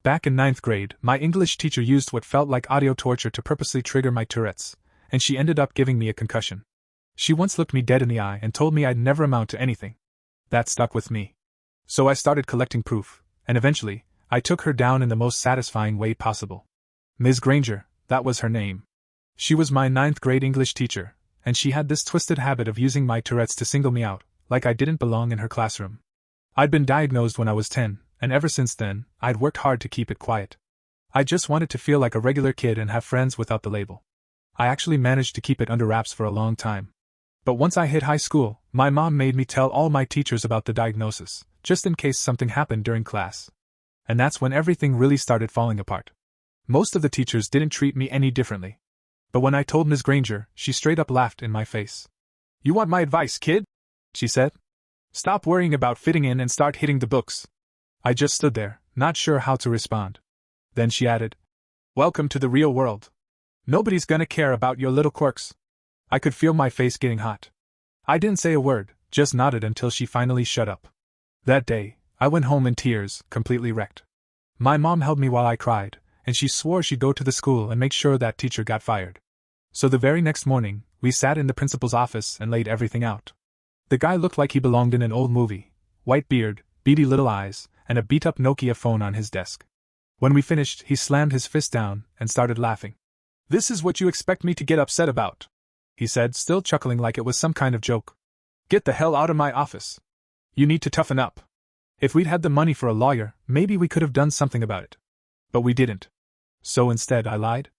Back in ninth grade, my English teacher used what felt like audio torture to purposely trigger my Tourette's, and she ended up giving me a concussion. She once looked me dead in the eye and told me I'd never amount to anything. That stuck with me. So I started collecting proof, and eventually, I took her down in the most satisfying way possible. Ms. Granger, that was her name. She was my ninth grade English teacher, and she had this twisted habit of using my Tourette's to single me out, like I didn't belong in her classroom. I'd been diagnosed when I was 10, and ever since then, I'd worked hard to keep it quiet. I just wanted to feel like a regular kid and have friends without the label. I actually managed to keep it under wraps for a long time. But once I hit high school, my mom made me tell all my teachers about the diagnosis, just in case something happened during class. And that's when everything really started falling apart. Most of the teachers didn't treat me any differently. But when I told Ms. Granger, she straight up laughed in my face. "You want my advice, kid?" she said. "Stop worrying about fitting in and start hitting the books." I just stood there, not sure how to respond. Then she added, "Welcome to the real world. Nobody's gonna care about your little quirks." I could feel my face getting hot. I didn't say a word, just nodded until she finally shut up. That day, I went home in tears, completely wrecked. My mom held me while I cried, and she swore she'd go to the school and make sure that teacher got fired. So the very next morning, we sat in the principal's office and laid everything out. The guy looked like he belonged in an old movie: white beard, beady little eyes, and a beat-up Nokia phone on his desk. When we finished, he slammed his fist down and started laughing. "This is what you expect me to get upset about?" he said, still chuckling like it was some kind of joke. "Get the hell out of my office. You need to toughen up. If we'd had the money for a lawyer, maybe we could have done something about it. But we didn't. So instead, I lied.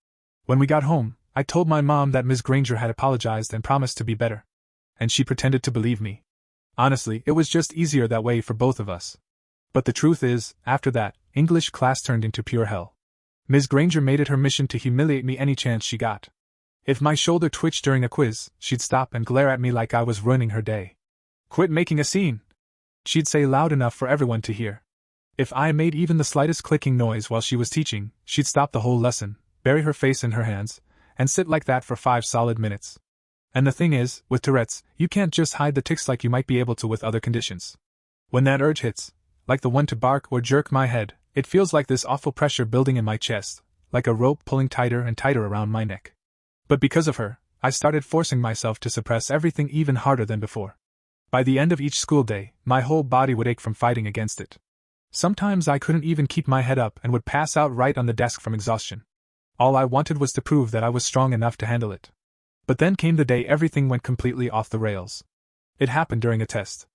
When we got home, I told my mom that Ms. Granger had apologized and promised to be better. And she pretended to believe me. Honestly, it was just easier that way for both of us. But the truth is, after that, English class turned into pure hell. Ms. Granger made it her mission to humiliate me any chance she got. If my shoulder twitched during a quiz, she'd stop and glare at me like I was ruining her day. "Quit making a scene," she'd say loud enough for everyone to hear. If I made even the slightest clicking noise while she was teaching, she'd stop the whole lesson, bury her face in her hands, and sit like that for 5 solid minutes. And the thing is, with Tourette's, you can't just hide the tics like you might be able to with other conditions. When that urge hits, like the one to bark or jerk my head, it feels like this awful pressure building in my chest, like a rope pulling tighter and tighter around my neck. But because of her, I started forcing myself to suppress everything even harder than before. By the end of each school day, my whole body would ache from fighting against it. Sometimes I couldn't even keep my head up and would pass out right on the desk from exhaustion. All I wanted was to prove that I was strong enough to handle it. But then came the day everything went completely off the rails. It happened during a test.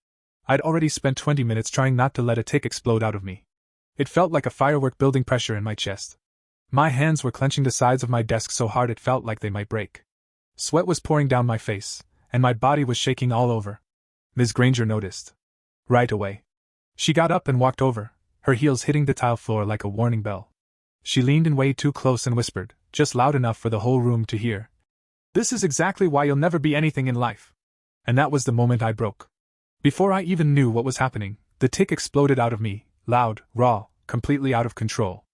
I'd already spent 20 minutes trying not to let a tic explode out of me. It felt like a firework building pressure in my chest. My hands were clenching the sides of my desk so hard it felt like they might break. Sweat was pouring down my face, and my body was shaking all over. Ms. Granger noticed. Right away. She got up and walked over, her heels hitting the tile floor like a warning bell. She leaned in way too close and whispered, just loud enough for the whole room to hear. "This is exactly why you'll never be anything in life." And that was the moment I broke. Before I even knew what was happening, the tic exploded out of me, loud, raw, completely out of control.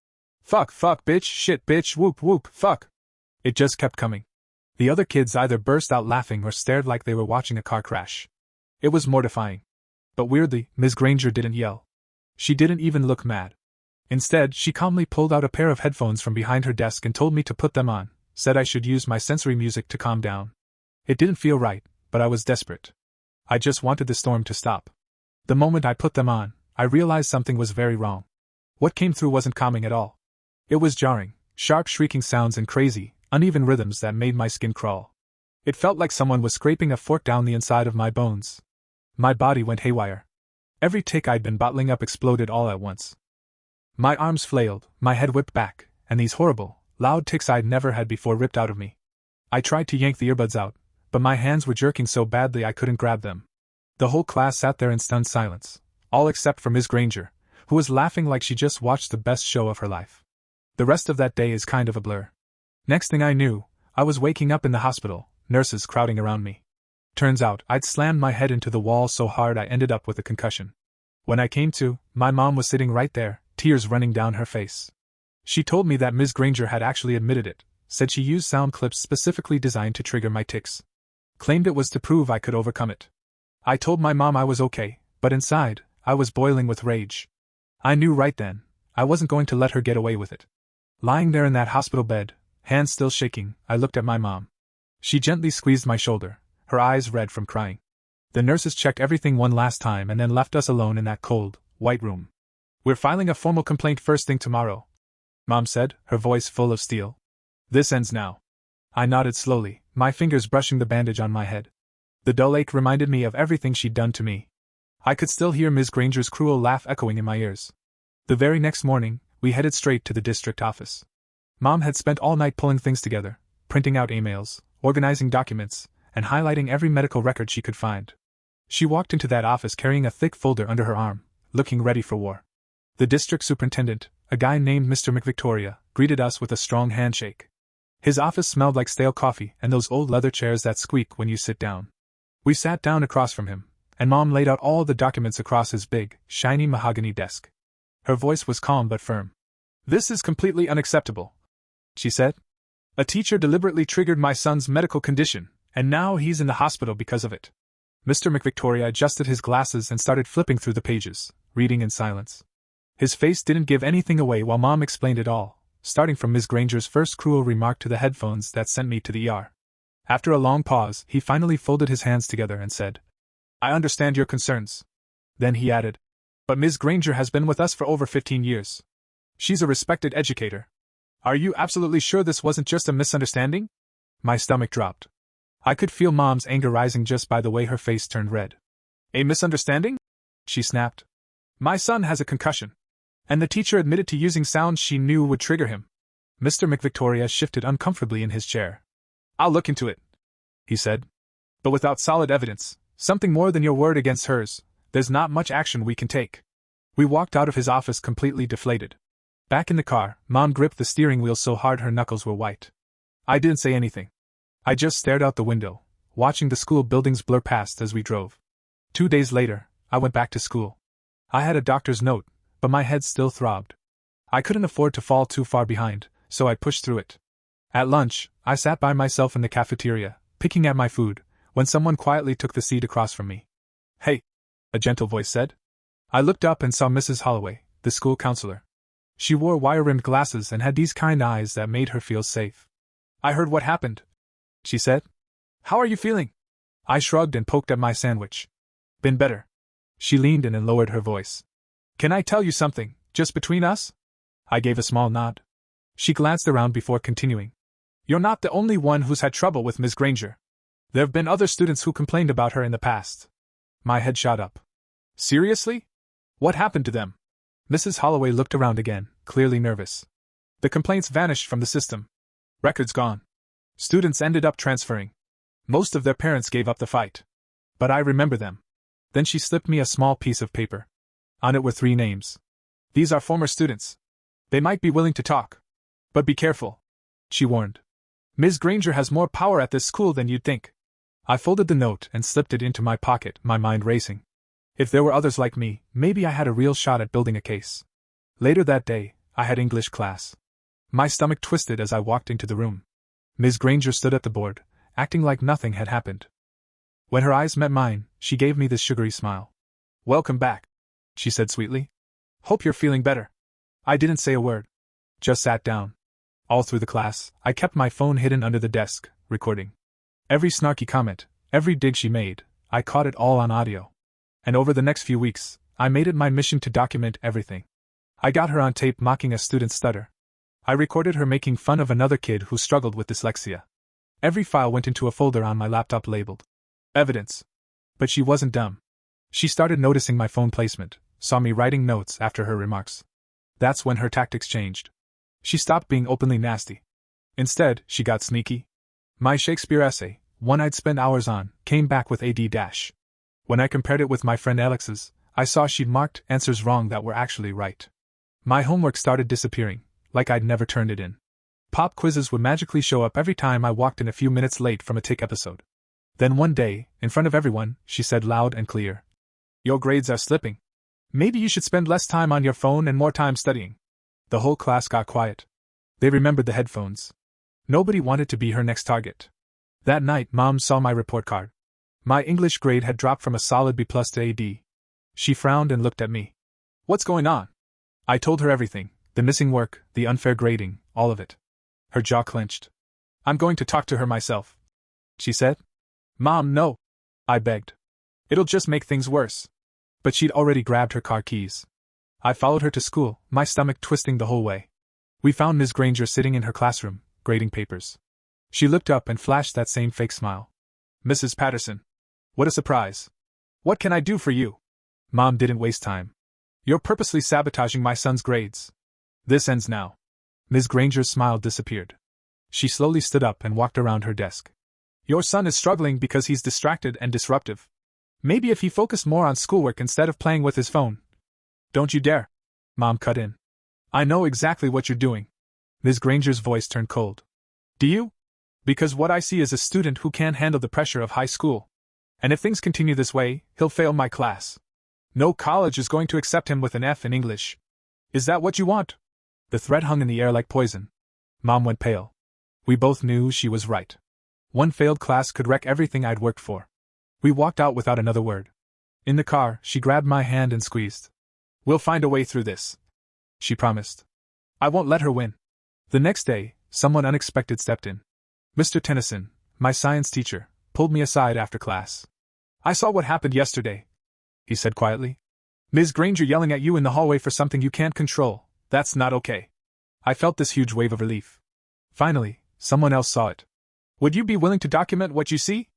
Fuck, bitch, shit, bitch, whoop, fuck. It just kept coming. The other kids either burst out laughing or stared like they were watching a car crash. It was mortifying. But weirdly, Ms. Granger didn't yell. She didn't even look mad. Instead, she calmly pulled out a pair of headphones from behind her desk and told me to put them on, said I should use my sensory music to calm down. It didn't feel right, but I was desperate. I just wanted the storm to stop. The moment I put them on, I realized something was very wrong. What came through wasn't calming at all. It was jarring, sharp shrieking sounds and crazy, uneven rhythms that made my skin crawl. It felt like someone was scraping a fork down the inside of my bones. My body went haywire. Every tic I'd been bottling up exploded all at once. My arms flailed, my head whipped back, and these horrible, loud tics I'd never had before ripped out of me. I tried to yank the earbuds out, but my hands were jerking so badly I couldn't grab them. The whole class sat there in stunned silence, all except for Ms. Granger, who was laughing like she just watched the best show of her life. The rest of that day is kind of a blur. Next thing I knew, I was waking up in the hospital, nurses crowding around me. Turns out, I'd slammed my head into the wall so hard I ended up with a concussion. When I came to, my mom was sitting right there, tears running down her face. She told me that Ms. Granger had actually admitted it, said she used sound clips specifically designed to trigger my tics. Claimed it was to prove I could overcome it. I told my mom I was okay, but inside, I was boiling with rage. I knew right then, I wasn't going to let her get away with it. Lying there in that hospital bed, hands still shaking, I looked at my mom. She gently squeezed my shoulder, her eyes red from crying. The nurses checked everything one last time and then left us alone in that cold, white room. "We're filing a formal complaint first thing tomorrow," Mom said, her voice full of steel. "This ends now." I nodded slowly, my fingers brushing the bandage on my head. The dull ache reminded me of everything she'd done to me. I could still hear Ms. Granger's cruel laugh echoing in my ears. The very next morning, we headed straight to the district office. Mom had spent all night pulling things together, printing out emails, organizing documents, and highlighting every medical record she could find. She walked into that office carrying a thick folder under her arm, looking ready for war. The district superintendent, a guy named Mr. McVictoria, greeted us with a strong handshake. His office smelled like stale coffee and those old leather chairs that squeak when you sit down. We sat down across from him, and Mom laid out all the documents across his big, shiny mahogany desk. Her voice was calm but firm. "This is completely unacceptable," she said. "A teacher deliberately triggered my son's medical condition, and now he's in the hospital because of it." Mr. McVictoria adjusted his glasses and started flipping through the pages, reading in silence. His face didn't give anything away while Mom explained it all, starting from Ms. Granger's first cruel remark to the headphones that sent me to the ER. After a long pause, he finally folded his hands together and said, "I understand your concerns." Then he added, "But Ms. Granger has been with us for over 15 years. She's a respected educator. Are you absolutely sure this wasn't just a misunderstanding?" My stomach dropped. I could feel Mom's anger rising just by the way her face turned red. "A misunderstanding?" she snapped. "My son has a concussion. And the teacher admitted to using sounds she knew would trigger him." Mr. McVictoria shifted uncomfortably in his chair. "I'll look into it," he said. "But without solid evidence, something more than your word against hers, there's not much action we can take." We walked out of his office completely deflated. Back in the car, Mom gripped the steering wheel so hard her knuckles were white. I didn't say anything. I just stared out the window, watching the school buildings blur past as we drove. 2 days later, I went back to school. I had a doctor's note, but my head still throbbed. I couldn't afford to fall too far behind, so I pushed through it. At lunch, I sat by myself in the cafeteria, picking at my food, when someone quietly took the seat across from me. "Hey," a gentle voice said. I looked up and saw Mrs. Holloway, the school counselor. She wore wire-rimmed glasses and had these kind eyes that made her feel safe. "I heard what happened," she said. "How are you feeling?" I shrugged and poked at my sandwich. "Been better." She leaned in and lowered her voice. "Can I tell you something, just between us?" I gave a small nod. She glanced around before continuing. "You're not the only one who's had trouble with Ms. Granger. There have been other students who complained about her in the past." My head shot up. "Seriously? What happened to them?" Mrs. Holloway looked around again, clearly nervous. "The complaints vanished from the system. Records gone. Students ended up transferring. Most of their parents gave up the fight. But I remember them." Then she slipped me a small piece of paper. On it were 3 names. "These are former students. They might be willing to talk. But be careful," she warned. "Ms. Granger has more power at this school than you'd think." I folded the note and slipped it into my pocket, my mind racing. If there were others like me, maybe I had a real shot at building a case. Later that day, I had English class. My stomach twisted as I walked into the room. Ms. Granger stood at the board, acting like nothing had happened. When her eyes met mine, she gave me this sugary smile. "Welcome back," she said sweetly. "Hope you're feeling better." I didn't say a word. Just sat down. All through the class, I kept my phone hidden under the desk, recording. Every snarky comment, every dig she made, I caught it all on audio. And over the next few weeks, I made it my mission to document everything. I got her on tape mocking a student's stutter. I recorded her making fun of another kid who struggled with dyslexia. Every file went into a folder on my laptop labeled evidence. But she wasn't dumb. She started noticing my phone placement, saw me writing notes after her remarks. That's when her tactics changed. She stopped being openly nasty. Instead, she got sneaky. My Shakespeare essay, one I'd spent hours on, came back with a D-. When I compared it with my friend Alex's, I saw she'd marked answers wrong that were actually right. My homework started disappearing, like I'd never turned it in. Pop quizzes would magically show up every time I walked in a few minutes late from a TIC episode. Then one day, in front of everyone, she said loud and clear, "Your grades are slipping. Maybe you should spend less time on your phone and more time studying." The whole class got quiet. They remembered the headphones. Nobody wanted to be her next target. That night, Mom saw my report card. My English grade had dropped from a solid B+ to a D. She frowned and looked at me. "What's going on?" I told her everything, the missing work, the unfair grading, all of it. Her jaw clenched. I'm going to talk to her myself, she said. Mom, no, I begged. It'll just make things worse. But she'd already grabbed her car keys. I followed her to school, my stomach twisting the whole way. We found Ms. Granger sitting in her classroom, grading papers. She looked up and flashed that same fake smile. Mrs. Patterson. What a surprise. What can I do for you? Mom didn't waste time. You're purposely sabotaging my son's grades. This ends now. Ms. Granger's smile disappeared. She slowly stood up and walked around her desk. Your son is struggling because he's distracted and disruptive. Maybe if he focused more on schoolwork instead of playing with his phone. Don't you dare. Mom cut in. I know exactly what you're doing. Ms. Granger's voice turned cold. Do you? Because what I see is a student who can't handle the pressure of high school. And if things continue this way, he'll fail my class. No college is going to accept him with an F in English. Is that what you want? The threat hung in the air like poison. Mom went pale. We both knew she was right. One failed class could wreck everything I'd worked for. We walked out without another word. In the car, she grabbed my hand and squeezed. We'll find a way through this, she promised. I won't let her win. The next day, someone unexpected stepped in. Mr. Tennyson, my science teacher, pulled me aside after class. I saw what happened yesterday, he said quietly. Ms. Granger yelling at you in the hallway for something you can't control. That's not okay. I felt this huge wave of relief. Finally, someone else saw it. Would you be willing to document what you see?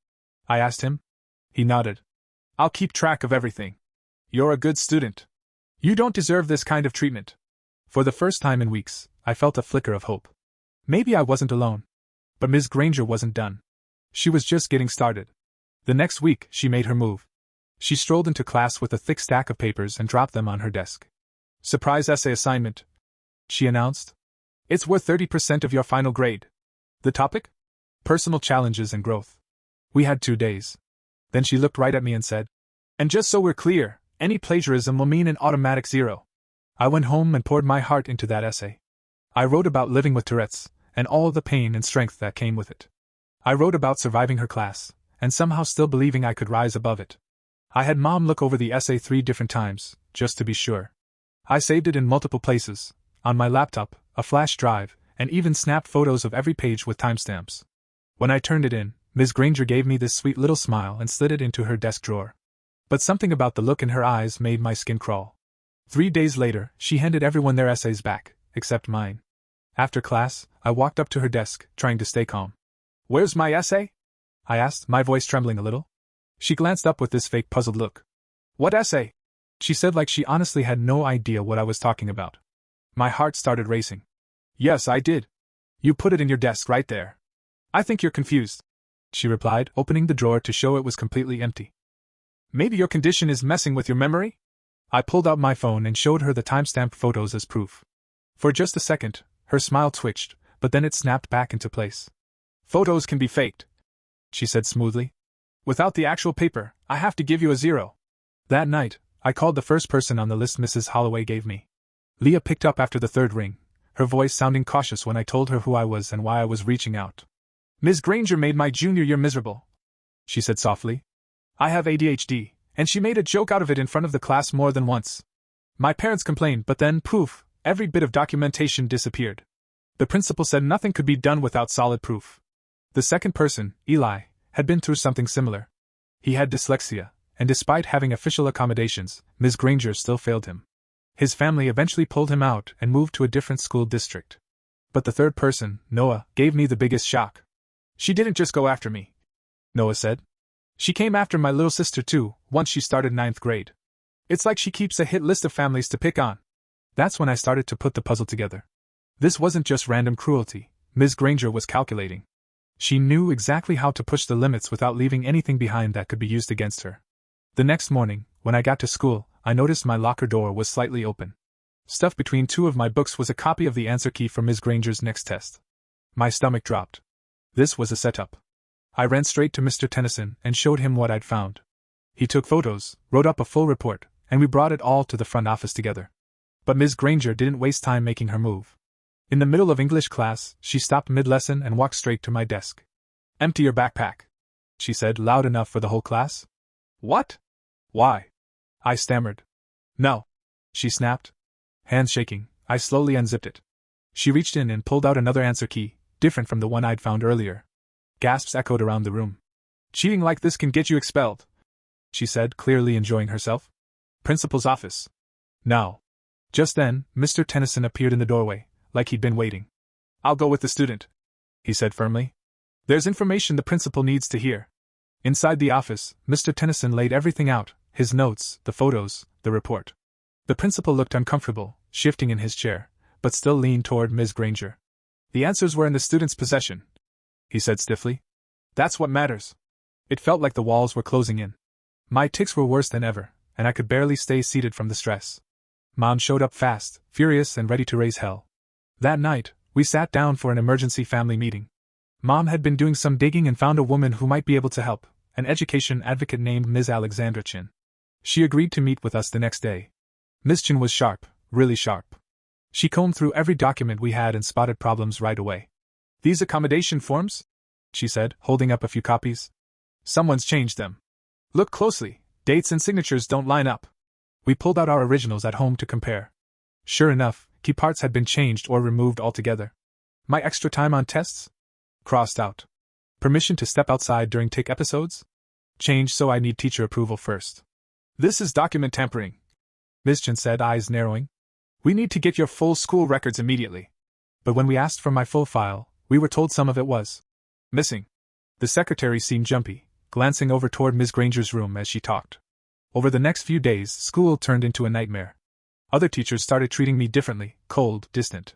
I asked him. He nodded. I'll keep track of everything. You're a good student. You don't deserve this kind of treatment. For the first time in weeks, I felt a flicker of hope. Maybe I wasn't alone. But Ms. Granger wasn't done. She was just getting started. The next week, she made her move. She strolled into class with a thick stack of papers and dropped them on her desk. Surprise essay assignment, she announced. It's worth 30% of your final grade. The topic? Personal challenges and growth. We had 2 days. Then she looked right at me and said, and just so we're clear, any plagiarism will mean an automatic 0. I went home and poured my heart into that essay. I wrote about living with Tourette's, and all the pain and strength that came with it. I wrote about surviving her class, and somehow still believing I could rise above it. I had Mom look over the essay 3 different times, just to be sure. I saved it in multiple places, on my laptop, a flash drive, and even snapped photos of every page with timestamps. When I turned it in, Ms. Granger gave me this sweet little smile and slid it into her desk drawer. But something about the look in her eyes made my skin crawl. 3 days later, she handed everyone their essays back, except mine. After class, I walked up to her desk, trying to stay calm. Where's my essay? I asked, my voice trembling a little. She glanced up with this fake puzzled look. What essay? She said like she honestly had no idea what I was talking about. My heart started racing. Yes, I did. You put it in your desk right there. I think you're confused, she replied, opening the drawer to show it was completely empty. Maybe your condition is messing with your memory? I pulled out my phone and showed her the timestamped photos as proof. For just a second, her smile twitched, but then it snapped back into place. Photos can be faked, she said smoothly. Without the actual paper, I have to give you a 0. That night, I called the first person on the list Mrs. Holloway gave me. Leah picked up after the 3rd ring, her voice sounding cautious when I told her who I was and why I was reaching out. Ms. Granger made my junior year miserable, she said softly. I have ADHD, and she made a joke out of it in front of the class more than once. My parents complained, but then, poof, every bit of documentation disappeared. The principal said nothing could be done without solid proof. The second person, Eli, had been through something similar. He had dyslexia, and despite having official accommodations, Ms. Granger still failed him. His family eventually pulled him out and moved to a different school district. But the third person, Noah, gave me the biggest shock. She didn't just go after me, Noah said. She came after my little sister too, once she started 9th grade. It's like she keeps a hit list of families to pick on. That's when I started to put the puzzle together. This wasn't just random cruelty. Ms. Granger was calculating. She knew exactly how to push the limits without leaving anything behind that could be used against her. The next morning, when I got to school, I noticed my locker door was slightly open. Stuffed between 2 of my books was a copy of the answer key for Ms. Granger's next test. My stomach dropped. This was a setup. I ran straight to Mr. Tennyson and showed him what I'd found. He took photos, wrote up a full report, and we brought it all to the front office together. But Ms. Granger didn't waste time making her move. In the middle of English class, she stopped mid-lesson and walked straight to my desk. Empty your backpack, she said, loud enough for the whole class. What? Why? I stammered. No, she snapped. Hands shaking, I slowly unzipped it. She reached in and pulled out another answer key, different from the one I'd found earlier. Gasps echoed around the room. Cheating like this can get you expelled, she said, clearly enjoying herself. Principal's office. Now. Just then, Mr. Tennyson appeared in the doorway, like he'd been waiting. I'll go with the student, he said firmly. There's information the principal needs to hear. Inside the office, Mr. Tennyson laid everything out, his notes, the photos, the report. The principal looked uncomfortable, shifting in his chair, but still leaned toward Ms. Granger. The answers were in the student's possession, he said stiffly. That's what matters. It felt like the walls were closing in. My tics were worse than ever, and I could barely stay seated from the stress. Mom showed up fast, furious and ready to raise hell. That night, we sat down for an emergency family meeting. Mom had been doing some digging and found a woman who might be able to help, an education advocate named Ms. Alexandra Chin. She agreed to meet with us the next day. Ms. Chin was sharp, really sharp. She combed through every document we had and spotted problems right away. These accommodation forms? She said, holding up a few copies. Someone's changed them. Look closely, dates and signatures don't line up. We pulled out our originals at home to compare. Sure enough, key parts had been changed or removed altogether. My extra time on tests? Crossed out. Permission to step outside during TIC episodes? Changed so I need teacher approval first. This is document tampering, Ms. Chin said, eyes narrowing. We need to get your full school records immediately. But when we asked for my full file, we were told some of it was missing. The secretary seemed jumpy, glancing over toward Ms. Granger's room as she talked. Over the next few days, school turned into a nightmare. Other teachers started treating me differently, cold, distant.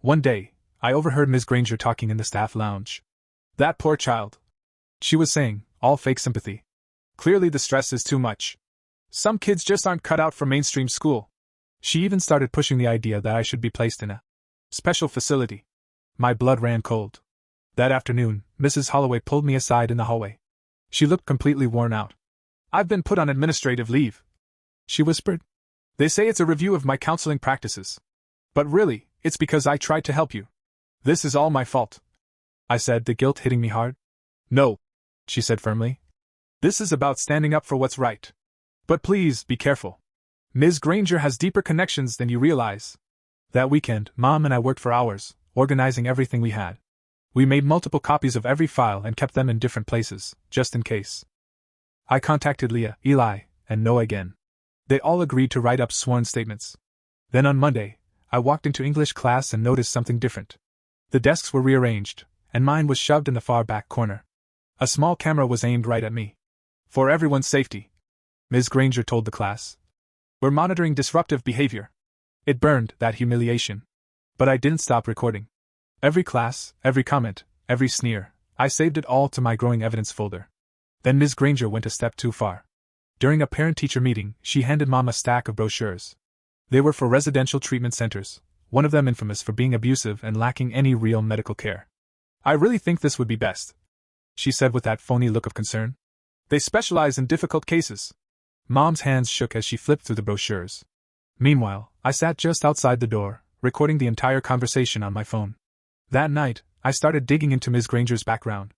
One day, I overheard Ms. Granger talking in the staff lounge. That poor child, she was saying, all fake sympathy. Clearly the stress is too much. Some kids just aren't cut out for mainstream school. She even started pushing the idea that I should be placed in a special facility. My blood ran cold. That afternoon, Mrs. Holloway pulled me aside in the hallway. She looked completely worn out. I've been put on administrative leave, she whispered. They say it's a review of my counseling practices. But really, it's because I tried to help you. This is all my fault, I said, the guilt hitting me hard. No, she said firmly. This is about standing up for what's right. But please, be careful. Ms. Granger has deeper connections than you realize. That weekend, Mom and I worked for hours, organizing everything we had. We made multiple copies of every file and kept them in different places, just in case. I contacted Leah, Eli, and Noah again. They all agreed to write up sworn statements. Then on Monday, I walked into English class and noticed something different. The desks were rearranged, and mine was shoved in the far back corner. A small camera was aimed right at me. For everyone's safety, Ms. Granger told the class. We're monitoring disruptive behavior. It burned, that humiliation. But I didn't stop recording. Every class, every comment, every sneer, I saved it all to my growing evidence folder. Then Ms. Granger went a step too far. During a parent-teacher meeting, she handed Mom a stack of brochures. They were for residential treatment centers, one of them infamous for being abusive and lacking any real medical care. I really think this would be best, she said with that phony look of concern. They specialize in difficult cases. Mom's hands shook as she flipped through the brochures. Meanwhile, I sat just outside the door, recording the entire conversation on my phone. That night, I started digging into Ms. Granger's background.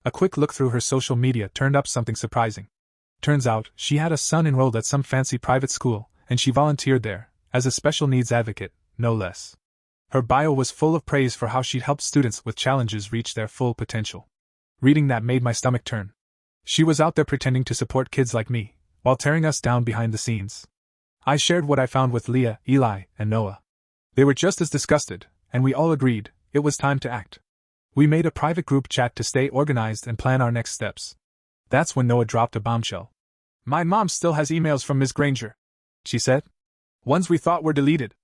A quick look through her social media turned up something surprising. Turns out, she had a son enrolled at some fancy private school, and she volunteered there, as a special needs advocate, no less. Her bio was full of praise for how she'd helped students with challenges reach their full potential. Reading that made my stomach turn. She was out there pretending to support kids like me, while tearing us down behind the scenes. I shared what I found with Leah, Eli, and Noah. They were just as disgusted, and we all agreed it was time to act. We made a private group chat to stay organized and plan our next steps. That's when Noah dropped a bombshell. My mom still has emails from Ms. Granger, she said. Ones we thought were deleted.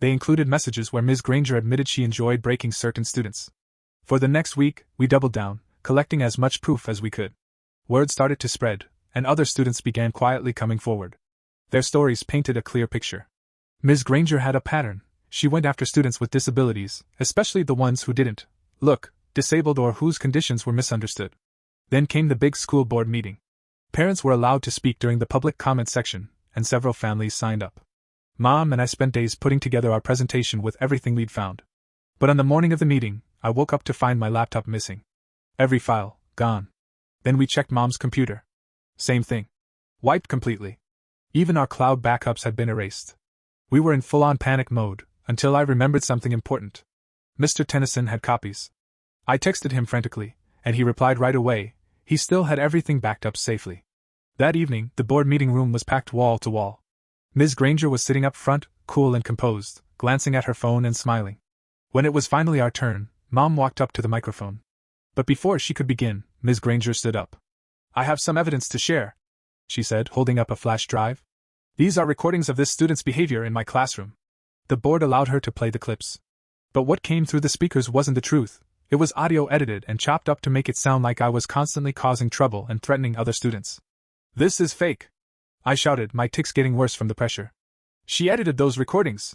They included messages where Ms. Granger admitted she enjoyed breaking certain students. For the next week, we doubled down, collecting as much proof as we could. Word started to spread, and other students began quietly coming forward. Their stories painted a clear picture. Ms. Granger had a pattern. She went after students with disabilities, especially the ones who didn't look disabled or whose conditions were misunderstood. Then came the big school board meeting. Parents were allowed to speak during the public comment section, and several families signed up. Mom and I spent days putting together our presentation with everything we'd found. But on the morning of the meeting, I woke up to find my laptop missing. Every file, gone. Then we checked Mom's computer. Same thing. Wiped completely. Even our cloud backups had been erased. We were in full-on panic mode, until I remembered something important. Mr. Tennyson had copies. I texted him frantically, and he replied right away. He still had everything backed up safely. That evening, the board meeting room was packed wall to wall. Ms. Granger was sitting up front, cool and composed, glancing at her phone and smiling. When it was finally our turn, Mom walked up to the microphone. But before she could begin, Ms. Granger stood up. "I have some evidence to share," she said, holding up a flash drive. "These are recordings of this student's behavior in my classroom." The board allowed her to play the clips. But what came through the speakers wasn't the truth. It was audio edited and chopped up to make it sound like I was constantly causing trouble and threatening other students. "This is fake," I shouted, my tics getting worse from the pressure. "She edited those recordings."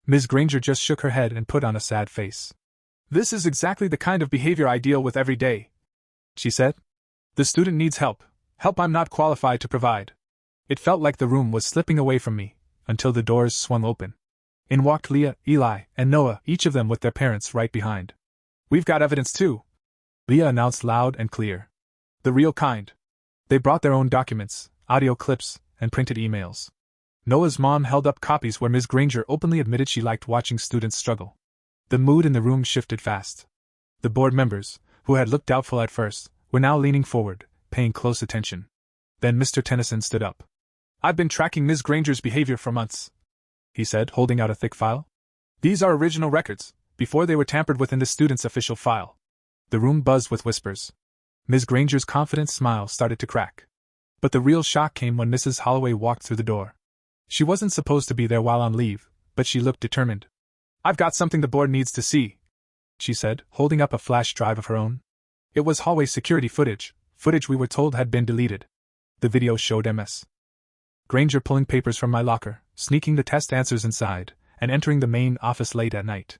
Ms. Granger just shook her head and put on a sad face. "This is exactly the kind of behavior I deal with every day," she said. "The student needs help I'm not qualified to provide." It felt like the room was slipping away from me, until the doors swung open. In walked Leah, Eli, and Noah, each of them with their parents right behind. "We've got evidence too," Leah announced loud and clear. "The real kind." They brought their own documents, audio clips, and printed emails. Noah's mom held up copies where Ms. Granger openly admitted she liked watching students struggle. The mood in the room shifted fast. The board members, who had looked doubtful at first, were now leaning forward, paying close attention. Then Mr. Tennyson stood up. "I've been tracking Ms. Granger's behavior for months," he said, holding out a thick file. "These are original records, before they were tampered with in the student's official file." The room buzzed with whispers. Ms. Granger's confident smile started to crack. But the real shock came when Mrs. Holloway walked through the door. She wasn't supposed to be there while on leave, but she looked determined. "I've got something the board needs to see," she said, holding up a flash drive of her own. It was hallway security footage we were told had been deleted. The video showed Ms. Granger pulling papers from my locker, sneaking the test answers inside, and entering the main office late at night.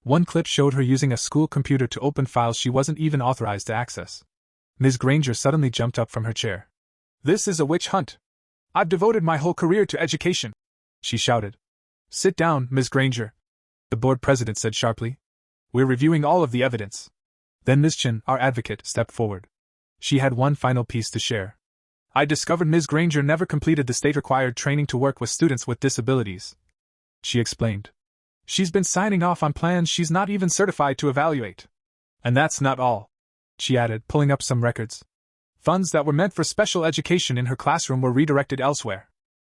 One clip showed her using a school computer to open files she wasn't even authorized to access. Ms. Granger suddenly jumped up from her chair. "This is a witch hunt. I've devoted my whole career to education," she shouted. "Sit down, Ms. Granger," the board president said sharply. "We're reviewing all of the evidence." Then Ms. Chin, our advocate, stepped forward. She had one final piece to share. "I discovered Ms. Granger never completed the state-required training to work with students with disabilities," she explained. "She's been signing off on plans she's not even certified to evaluate. And that's not all," she added, pulling up some records. "Funds that were meant for special education in her classroom were redirected elsewhere."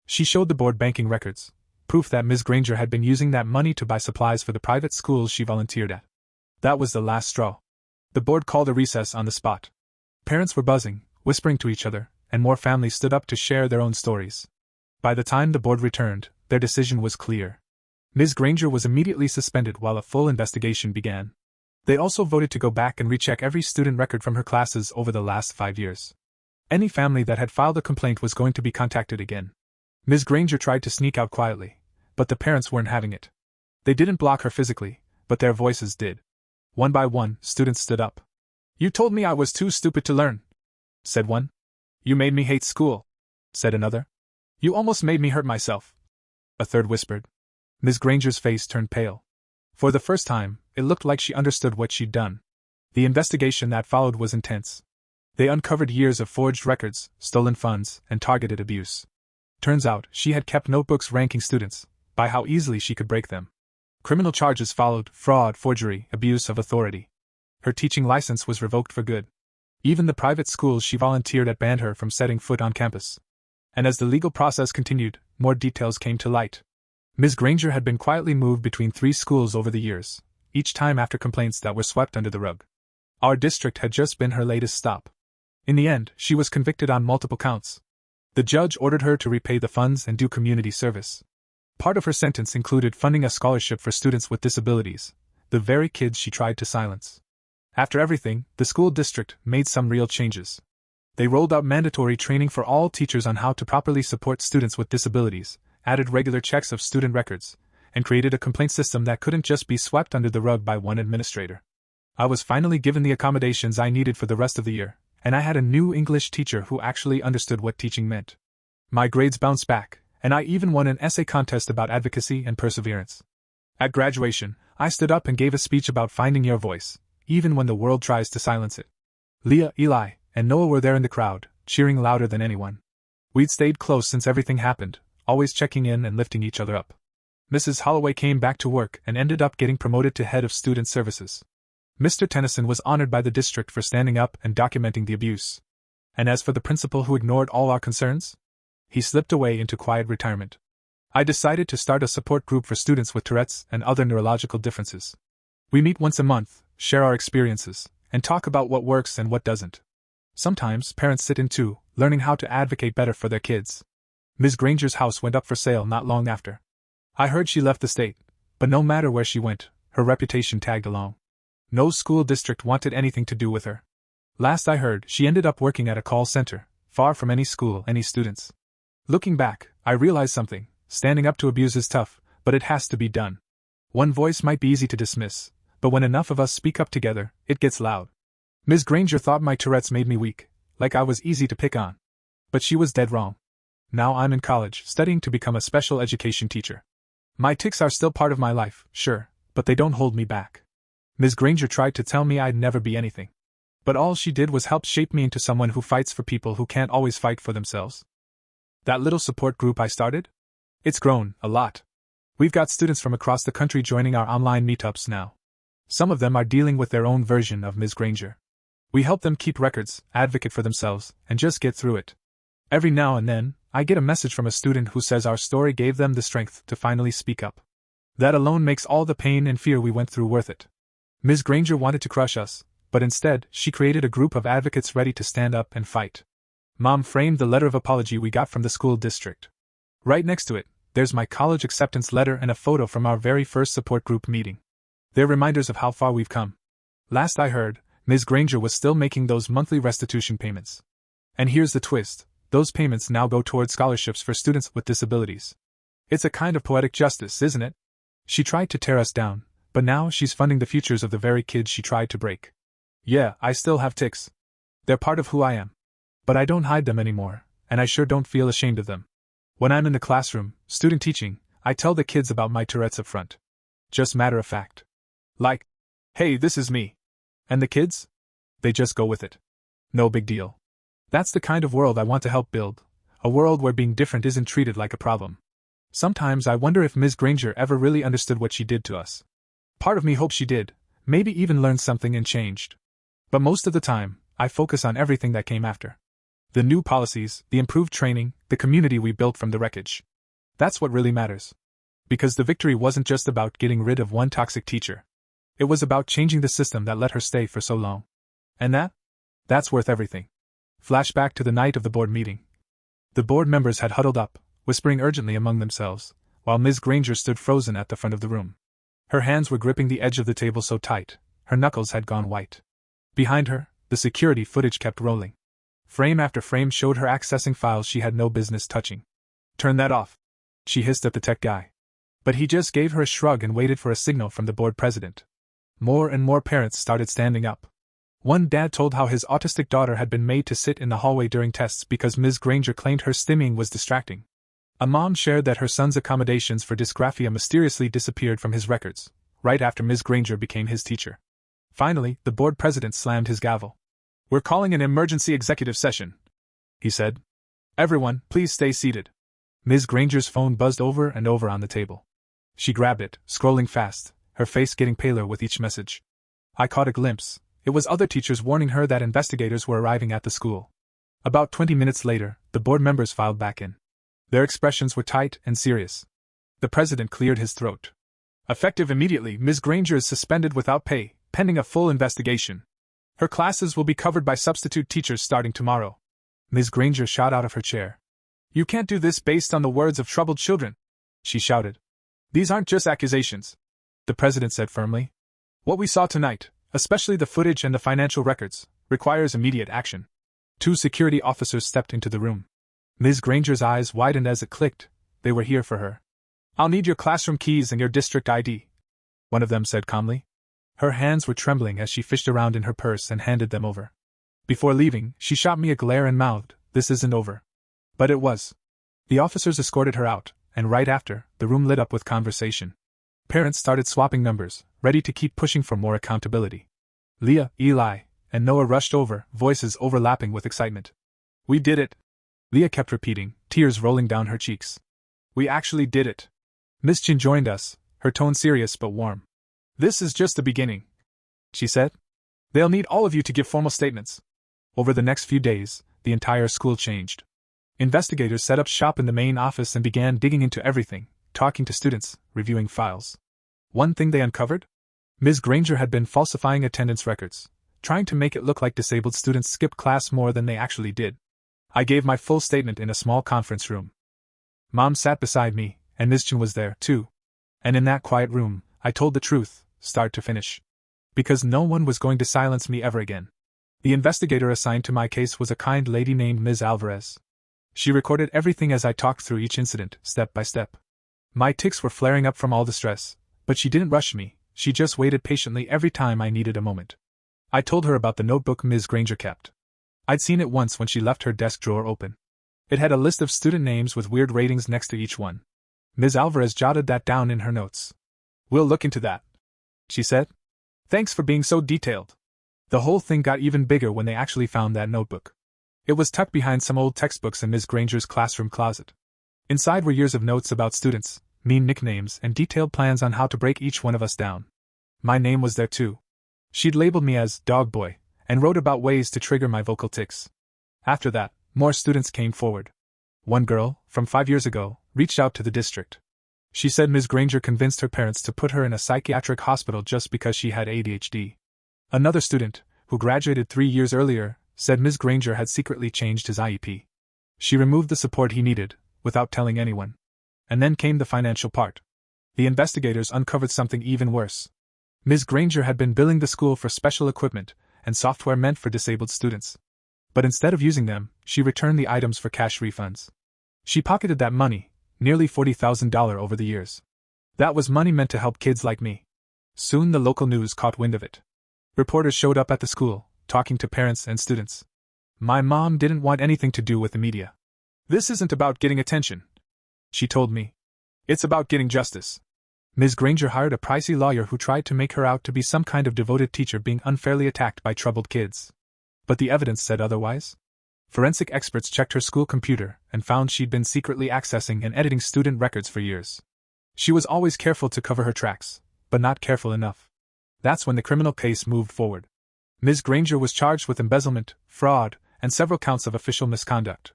She showed the board banking records, proof that Ms. Granger had been using that money to buy supplies for the private schools she volunteered at. That was the last straw. The board called a recess on the spot. Parents were buzzing, whispering to each other, and more families stood up to share their own stories. By the time the board returned, their decision was clear. Ms. Granger was immediately suspended while a full investigation began. They also voted to go back and recheck every student record from her classes over the last 5 years. Any family that had filed a complaint was going to be contacted again. Ms. Granger tried to sneak out quietly, but the parents weren't having it. They didn't block her physically, but their voices did. One by one, students stood up. "You told me I was too stupid to learn," said one. "You made me hate school," said another. "You almost made me hurt myself," a third whispered. Ms. Granger's face turned pale. For the first time, it looked like she understood what she'd done. The investigation that followed was intense. They uncovered years of forged records, stolen funds, and targeted abuse. Turns out, she had kept notebooks ranking students by how easily she could break them. Criminal charges followed: fraud, forgery, abuse of authority. Her teaching license was revoked for good. Even the private schools she volunteered at banned her from setting foot on campus. And as the legal process continued, more details came to light. Ms. Granger had been quietly moved between 3 schools over the years, each time after complaints that were swept under the rug. Our district had just been her latest stop. In the end, she was convicted on multiple counts. The judge ordered her to repay the funds and do community service. Part of her sentence included funding a scholarship for students with disabilities, the very kids she tried to silence. After everything, the school district made some real changes. They rolled out mandatory training for all teachers on how to properly support students with disabilities, added regular checks of student records, and created a complaint system that couldn't just be swept under the rug by one administrator. I was finally given the accommodations I needed for the rest of the year, and I had a new English teacher who actually understood what teaching meant. My grades bounced back, and I even won an essay contest about advocacy and perseverance. At graduation, I stood up and gave a speech about finding your voice, even when the world tries to silence it. Leah, Eli, and Noah were there in the crowd, cheering louder than anyone. We'd stayed close since everything happened, always checking in and lifting each other up. Mrs. Holloway came back to work and ended up getting promoted to head of student services. Mr. Tennyson was honored by the district for standing up and documenting the abuse. And as for the principal who ignored all our concerns, he slipped away into quiet retirement. I decided to start a support group for students with Tourette's and other neurological differences. We meet once a month, share our experiences, and talk about what works and what doesn't. Sometimes parents sit in too, learning how to advocate better for their kids. Ms. Granger's house went up for sale not long after. I heard she left the state, but no matter where she went, her reputation tagged along. No school district wanted anything to do with her. Last I heard, she ended up working at a call center, far from any school, any students. Looking back, I realized something: standing up to abuse is tough, but it has to be done. One voice might be easy to dismiss, but when enough of us speak up together, it gets loud. Ms. Granger thought my Tourette's made me weak, like I was easy to pick on. But she was dead wrong. Now I'm in college, studying to become a special education teacher. My tics are still part of my life, sure, but they don't hold me back. Ms. Granger tried to tell me I'd never be anything. But all she did was help shape me into someone who fights for people who can't always fight for themselves. That little support group I started? It's grown a lot. We've got students from across the country joining our online meetups now. Some of them are dealing with their own version of Ms. Granger. We help them keep records, advocate for themselves, and just get through it. Every now and then, I get a message from a student who says our story gave them the strength to finally speak up. That alone makes all the pain and fear we went through worth it. Ms. Granger wanted to crush us, but instead, she created a group of advocates ready to stand up and fight. Mom framed the letter of apology we got from the school district. Right next to it, there's my college acceptance letter and a photo from our very first support group meeting. They're reminders of how far we've come. Last I heard, Ms. Granger was still making those monthly restitution payments. And here's the twist: those payments now go toward scholarships for students with disabilities. It's a kind of poetic justice, isn't it? She tried to tear us down, but now she's funding the futures of the very kids she tried to break. Yeah, I still have tics. They're part of who I am. But I don't hide them anymore, and I sure don't feel ashamed of them. When I'm in the classroom, student teaching, I tell the kids about my Tourette's up front. Just matter of fact. Like, hey, this is me. And the kids? They just go with it. No big deal. That's the kind of world I want to help build, a world where being different isn't treated like a problem. Sometimes I wonder if Ms. Granger ever really understood what she did to us. Part of me hopes she did, maybe even learned something and changed. But most of the time, I focus on everything that came after. The new policies, the improved training, the community we built from the wreckage. That's what really matters. Because the victory wasn't just about getting rid of one toxic teacher. It was about changing the system that let her stay for so long. And that's worth everything. Flashback to the night of the board meeting. The board members had huddled up, whispering urgently among themselves, while Ms. Granger stood frozen at the front of the room. Her hands were gripping the edge of the table so tight, her knuckles had gone white. Behind her, the security footage kept rolling. Frame after frame showed her accessing files she had no business touching. Turn that off, she hissed at the tech guy. But he just gave her a shrug and waited for a signal from the board president. More and more parents started standing up. One dad told how his autistic daughter had been made to sit in the hallway during tests because Ms. Granger claimed her stimming was distracting. A mom shared that her son's accommodations for dysgraphia mysteriously disappeared from his records, right after Ms. Granger became his teacher. Finally, the board president slammed his gavel. "We're calling an emergency executive session," he said. "Everyone, please stay seated." Ms. Granger's phone buzzed over and over on the table. She grabbed it, scrolling fast, her face getting paler with each message. I caught a glimpse. It was other teachers warning her that investigators were arriving at the school. About 20 minutes later, the board members filed back in. Their expressions were tight and serious. The president cleared his throat. "Effective immediately, Ms. Granger is suspended without pay, pending a full investigation. Her classes will be covered by substitute teachers starting tomorrow." Ms. Granger shot out of her chair. "You can't do this based on the words of troubled children," she shouted. "These aren't just accusations," the president said firmly. "What we saw tonight, especially the footage and the financial records, requires immediate action." 2 security officers stepped into the room. Ms. Granger's eyes widened as it clicked. They were here for her. "I'll need your classroom keys and your district ID," one of them said calmly. Her hands were trembling as she fished around in her purse and handed them over. Before leaving, she shot me a glare and mouthed, "This isn't over." But it was. The officers escorted her out, and right after, the room lit up with conversation. Parents started swapping numbers, ready to keep pushing for more accountability. Leah, Eli, and Noah rushed over, voices overlapping with excitement. "We did it," Leah kept repeating, tears rolling down her cheeks. "We actually did it." Miss Chin joined us, her tone serious but warm. "This is just the beginning," she said. "They'll need all of you to give formal statements." Over the next few days, the entire school changed. Investigators set up shop in the main office and began digging into everything, talking to students, reviewing files. One thing they uncovered? Ms. Granger had been falsifying attendance records, trying to make it look like disabled students skipped class more than they actually did. I gave my full statement in a small conference room. Mom sat beside me, and Ms. Chin was there, too. And in that quiet room, I told the truth, start to finish. Because no one was going to silence me ever again. The investigator assigned to my case was a kind lady named Ms. Alvarez. She recorded everything as I talked through each incident, step by step. My tics were flaring up from all the stress, but she didn't rush me, she just waited patiently every time I needed a moment. I told her about the notebook Ms. Granger kept. I'd seen it once when she left her desk drawer open. It had a list of student names with weird ratings next to each one. Ms. Alvarez jotted that down in her notes. "We'll look into that," she said. "Thanks for being so detailed." The whole thing got even bigger when they actually found that notebook. It was tucked behind some old textbooks in Ms. Granger's classroom closet. Inside were years of notes about students, mean nicknames, and detailed plans on how to break each one of us down. My name was there too. She'd labeled me as Dog Boy, and wrote about ways to trigger my vocal tics. After that, more students came forward. One girl, from 5 years ago, reached out to the district. She said Ms. Granger convinced her parents to put her in a psychiatric hospital just because she had ADHD. Another student, who graduated 3 years earlier, said Ms. Granger had secretly changed his IEP. She removed the support he needed, without telling anyone. And then came the financial part. The investigators uncovered something even worse. Ms. Granger had been billing the school for special equipment and software meant for disabled students. But instead of using them, she returned the items for cash refunds. She pocketed that money, nearly $40,000 over the years. That was money meant to help kids like me. Soon the local news caught wind of it. Reporters showed up at the school, talking to parents and students. My mom didn't want anything to do with the media. "This isn't about getting attention," she told me. "It's about getting justice." Ms. Granger hired a pricey lawyer who tried to make her out to be some kind of devoted teacher being unfairly attacked by troubled kids. But the evidence said otherwise. Forensic experts checked her school computer and found she'd been secretly accessing and editing student records for years. She was always careful to cover her tracks, but not careful enough. That's when the criminal case moved forward. Ms. Granger was charged with embezzlement, fraud, and several counts of official misconduct.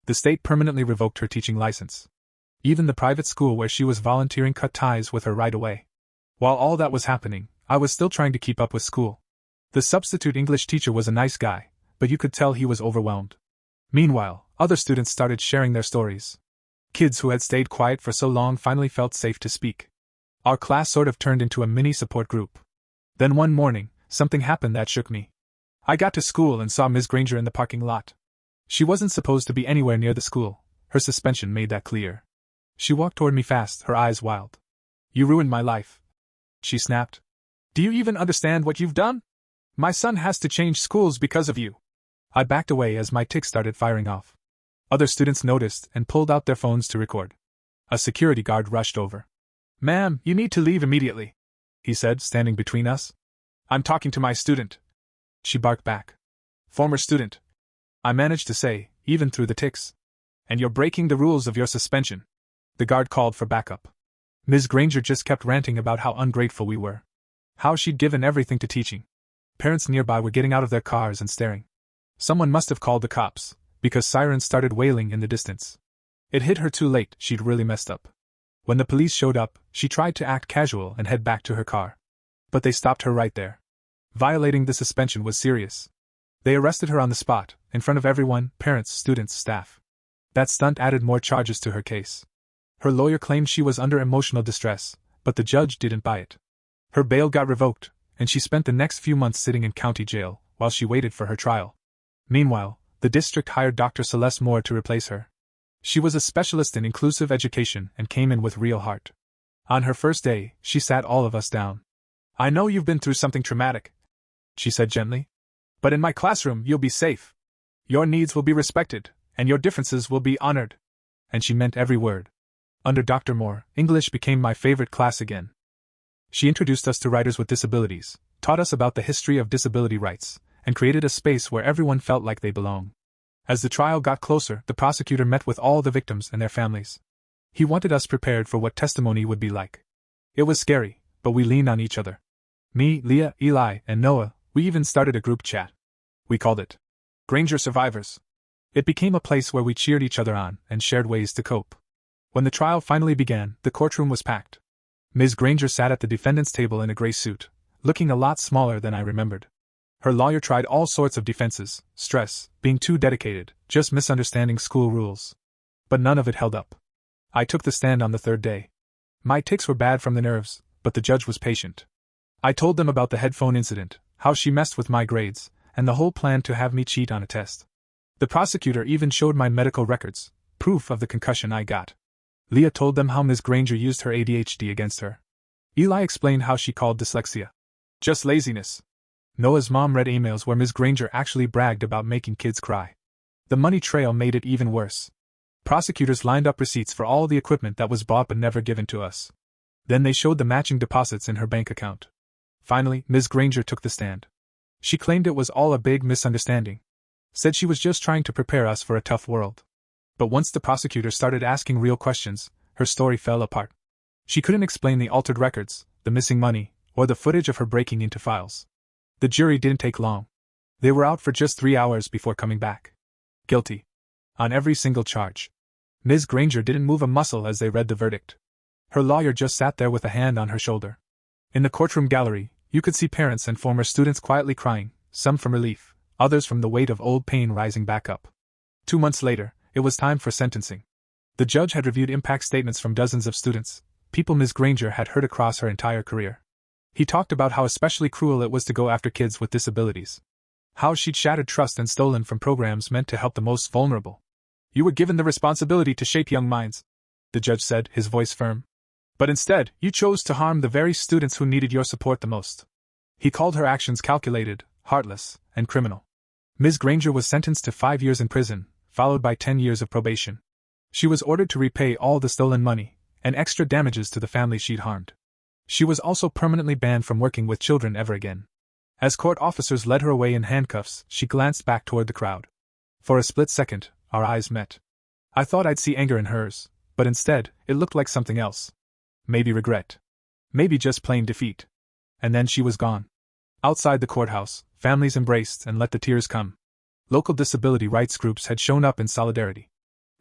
The state permanently revoked her teaching license. Even the private school where she was volunteering cut ties with her right away. While all that was happening, I was still trying to keep up with school. The substitute English teacher was a nice guy, but you could tell he was overwhelmed. Meanwhile, other students started sharing their stories. Kids who had stayed quiet for so long finally felt safe to speak. Our class sort of turned into a mini support group. Then one morning, something happened that shook me. I got to school and saw Ms. Granger in the parking lot. She wasn't supposed to be anywhere near the school. Her suspension made that clear. She walked toward me fast, her eyes wild. "You ruined my life," she snapped. "Do you even understand what you've done? My son has to change schools because of you." I backed away as my tics started firing off. Other students noticed and pulled out their phones to record. A security guard rushed over. "Ma'am, you need to leave immediately," he said, standing between us. "I'm talking to my student," she barked back. "Former student," I managed to say, even through the tics. "And you're breaking the rules of your suspension." The guard called for backup. Ms. Granger just kept ranting about how ungrateful we were. How she'd given everything to teaching. Parents nearby were getting out of their cars and staring. Someone must have called the cops, because sirens started wailing in the distance. It hit her too late, she'd really messed up. When the police showed up, she tried to act casual and head back to her car. But they stopped her right there. Violating the suspension was serious. They arrested her on the spot, in front of everyone, parents, students, staff. That stunt added more charges to her case. Her lawyer claimed she was under emotional distress, but the judge didn't buy it. Her bail got revoked, and she spent the next few months sitting in county jail, while she waited for her trial. Meanwhile, the district hired Dr. Celeste Moore to replace her. She was a specialist in inclusive education and came in with real heart. On her first day, she sat all of us down. "I know you've been through something traumatic," she said gently. "But in my classroom, you'll be safe. Your needs will be respected, and your differences will be honored." And she meant every word. Under Dr. Moore, English became my favorite class again. She introduced us to writers with disabilities, taught us about the history of disability rights, and created a space where everyone felt like they belonged. As the trial got closer, the prosecutor met with all the victims and their families. He wanted us prepared for what testimony would be like. It was scary, but we leaned on each other. Me, Leah, Eli, and Noah, we even started a group chat. We called it Granger Survivors. It became a place where we cheered each other on and shared ways to cope. When the trial finally began, the courtroom was packed. Ms. Granger sat at the defendant's table in a gray suit, looking a lot smaller than I remembered. Her lawyer tried all sorts of defenses: stress, being too dedicated, just misunderstanding school rules. But none of it held up. I took the stand on the third day. My tics were bad from the nerves, but the judge was patient. I told them about the headphone incident, how she messed with my grades, and the whole plan to have me cheat on a test. The prosecutor even showed my medical records, proof of the concussion I got. Leah told them how Ms. Granger used her ADHD against her. Eli explained how she called dyslexia just laziness. Noah's mom read emails where Ms. Granger actually bragged about making kids cry. The money trail made it even worse. Prosecutors lined up receipts for all the equipment that was bought but never given to us. Then they showed the matching deposits in her bank account. Finally, Ms. Granger took the stand. She claimed it was all a big misunderstanding. Said she was just trying to prepare us for a tough world. But once the prosecutor started asking real questions, her story fell apart. She couldn't explain the altered records, the missing money, or the footage of her breaking into files. The jury didn't take long. They were out for just 3 hours before coming back. Guilty. On every single charge. Ms. Granger didn't move a muscle as they read the verdict. Her lawyer just sat there with a hand on her shoulder. In the courtroom gallery, you could see parents and former students quietly crying, some from relief, others from the weight of old pain rising back up. 2 months later, it was time for sentencing. The judge had reviewed impact statements from dozens of students, people Ms. Granger had heard across her entire career. He talked about how especially cruel it was to go after kids with disabilities. How she'd shattered trust and stolen from programs meant to help the most vulnerable. You were given the responsibility to shape young minds, the judge said, his voice firm. But instead, you chose to harm the very students who needed your support the most. He called her actions calculated, heartless, and criminal. Ms. Granger was sentenced to 5 years in prison, followed by 10 years of probation. She was ordered to repay all the stolen money, and extra damages to the family she'd harmed. She was also permanently banned from working with children ever again. As court officers led her away in handcuffs, she glanced back toward the crowd. For a split second, our eyes met. I thought I'd see anger in hers, but instead, it looked like something else. Maybe regret. Maybe just plain defeat. And then she was gone. Outside the courthouse, families embraced and let the tears come. Local disability rights groups had shown up in solidarity.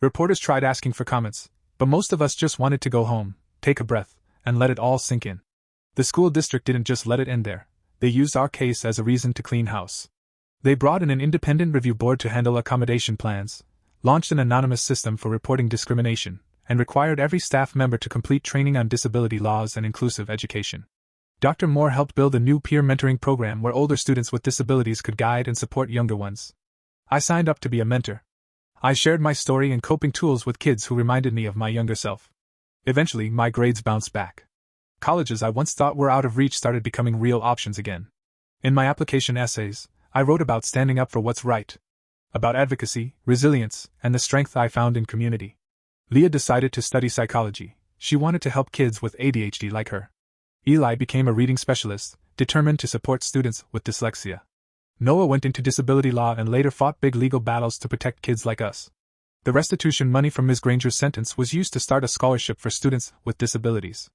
Reporters tried asking for comments, but most of us just wanted to go home, take a breath, and let it all sink in. The school district didn't just let it end there. They used our case as a reason to clean house. They brought in an independent review board to handle accommodation plans, launched an anonymous system for reporting discrimination, and required every staff member to complete training on disability laws and inclusive education. Dr. Moore helped build a new peer mentoring program where older students with disabilities could guide and support younger ones. I signed up to be a mentor. I shared my story and coping tools with kids who reminded me of my younger self. Eventually, my grades bounced back. Colleges I once thought were out of reach started becoming real options again. In my application essays, I wrote about standing up for what's right, about advocacy, resilience, and the strength I found in community. Leah decided to study psychology. She wanted to help kids with ADHD like her. Eli became a reading specialist, determined to support students with dyslexia. Noah went into disability law and later fought big legal battles to protect kids like us. The restitution money from Ms. Granger's sentence was used to start a scholarship for students with disabilities.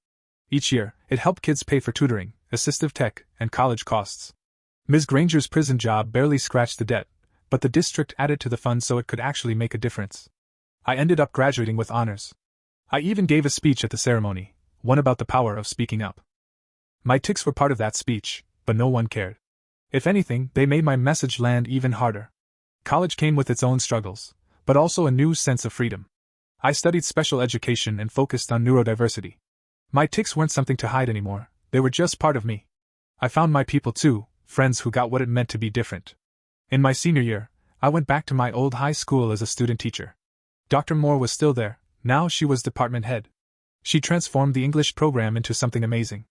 Each year, it helped kids pay for tutoring, assistive tech, and college costs. Ms. Granger's prison job barely scratched the debt, but the district added to the fund so it could actually make a difference. I ended up graduating with honors. I even gave a speech at the ceremony, one about the power of speaking up. My tics were part of that speech, but no one cared. If anything, they made my message land even harder. College came with its own struggles, but also a new sense of freedom. I studied special education and focused on neurodiversity. My tics weren't something to hide anymore, they were just part of me. I found my people too, friends who got what it meant to be different. In my senior year, I went back to my old high school as a student teacher. Dr. Moore was still there, now she was department head. She transformed the English program into something amazing.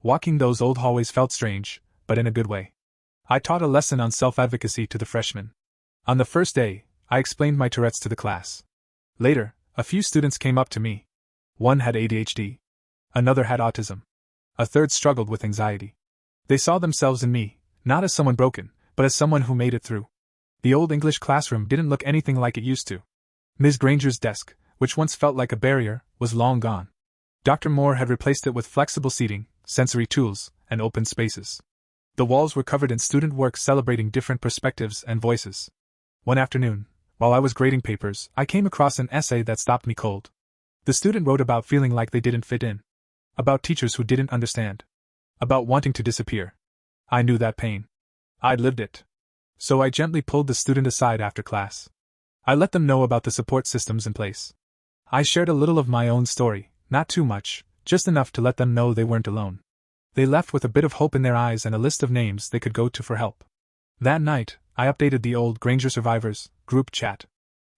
Walking those old hallways felt strange, but in a good way. I taught a lesson on self-advocacy to the freshmen. On the first day, I explained my Tourette's to the class. Later, a few students came up to me. One had ADHD. Another had autism. A third struggled with anxiety. They saw themselves in me, not as someone broken, but as someone who made it through. The old English classroom didn't look anything like it used to. Ms. Granger's desk, which once felt like a barrier, was long gone. Dr. Moore had replaced it with flexible seating, sensory tools, and open spaces. The walls were covered in student work celebrating different perspectives and voices. One afternoon, while I was grading papers, I came across an essay that stopped me cold. The student wrote about feeling like they didn't fit in. About teachers who didn't understand. About wanting to disappear. I knew that pain. I'd lived it. So I gently pulled the student aside after class. I let them know about the support systems in place. I shared a little of my own story, not too much, just enough to let them know they weren't alone. They left with a bit of hope in their eyes and a list of names they could go to for help. That night, I updated the old Granger Survivors group chat.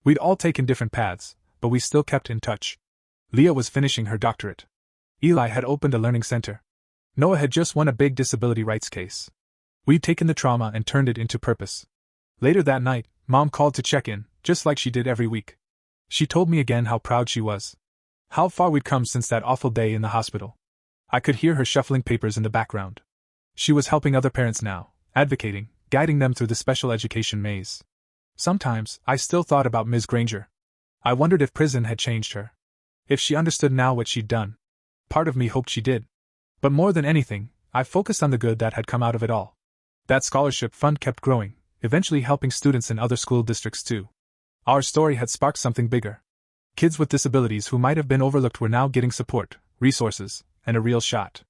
We'd all taken different paths, but we still kept in touch. Leah was finishing her doctorate. Eli had opened a learning center. Noah had just won a big disability rights case. We'd taken the trauma and turned it into purpose. Later that night, Mom called to check in, just like she did every week. She told me again how proud she was. How far we'd come since that awful day in the hospital. I could hear her shuffling papers in the background. She was helping other parents now, advocating, guiding them through the special education maze. Sometimes, I still thought about Ms. Granger. I wondered if prison had changed her. If she understood now what she'd done. Part of me hoped she did. But more than anything, I focused on the good that had come out of it all. That scholarship fund kept growing, eventually helping students in other school districts too. Our story had sparked something bigger. Kids with disabilities who might have been overlooked were now getting support, resources, and a real shot.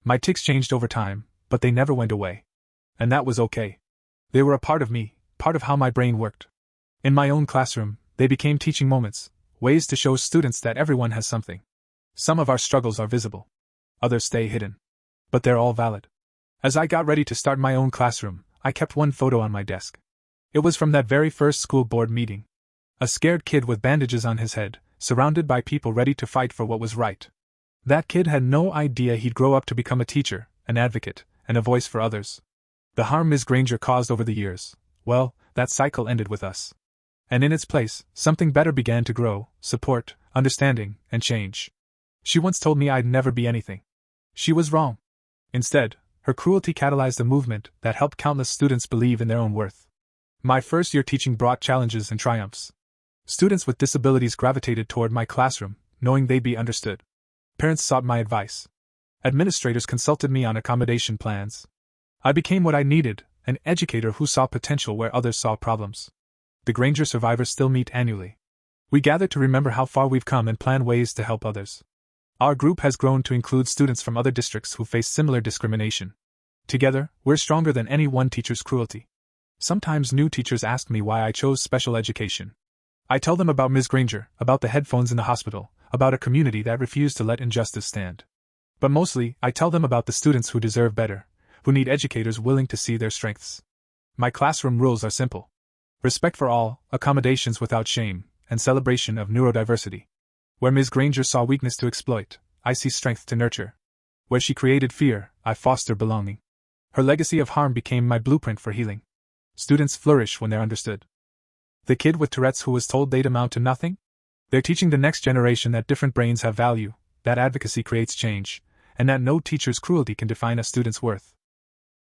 My tics changed over time, but they never went away. And that was okay. They were a part of me, part of how my brain worked. In my own classroom, they became teaching moments, ways to show students that everyone has something. Some of our struggles are visible. Others stay hidden. But they're all valid. As I got ready to start my own classroom, I kept one photo on my desk. It was from that very first school board meeting. A scared kid with bandages on his head, surrounded by people ready to fight for what was right. That kid had no idea he'd grow up to become a teacher, an advocate, and a voice for others. The harm Ms. Granger caused over the years, well, that cycle ended with us. And in its place, something better began to grow: support, understanding, and change. She once told me I'd never be anything. She was wrong. Instead, her cruelty catalyzed a movement that helped countless students believe in their own worth. My first year teaching brought challenges and triumphs. Students with disabilities gravitated toward my classroom, knowing they'd be understood. Parents sought my advice. Administrators consulted me on accommodation plans. I became what I needed, an educator who saw potential where others saw problems. The Granger survivors still meet annually. We gather to remember how far we've come and plan ways to help others. Our group has grown to include students from other districts who face similar discrimination. Together, we're stronger than any one teacher's cruelty. Sometimes new teachers ask me why I chose special education. I tell them about Ms. Granger, about the headphones in the hospital, about a community that refused to let injustice stand. But mostly, I tell them about the students who deserve better, who need educators willing to see their strengths. My classroom rules are simple. Respect for all, accommodations without shame, and celebration of neurodiversity. Where Ms. Granger saw weakness to exploit, I see strength to nurture. Where she created fear, I foster belonging. Her legacy of harm became my blueprint for healing. Students flourish when they're understood. The kid with Tourette's who was told they'd amount to nothing? They're teaching the next generation that different brains have value, that advocacy creates change, and that no teacher's cruelty can define a student's worth.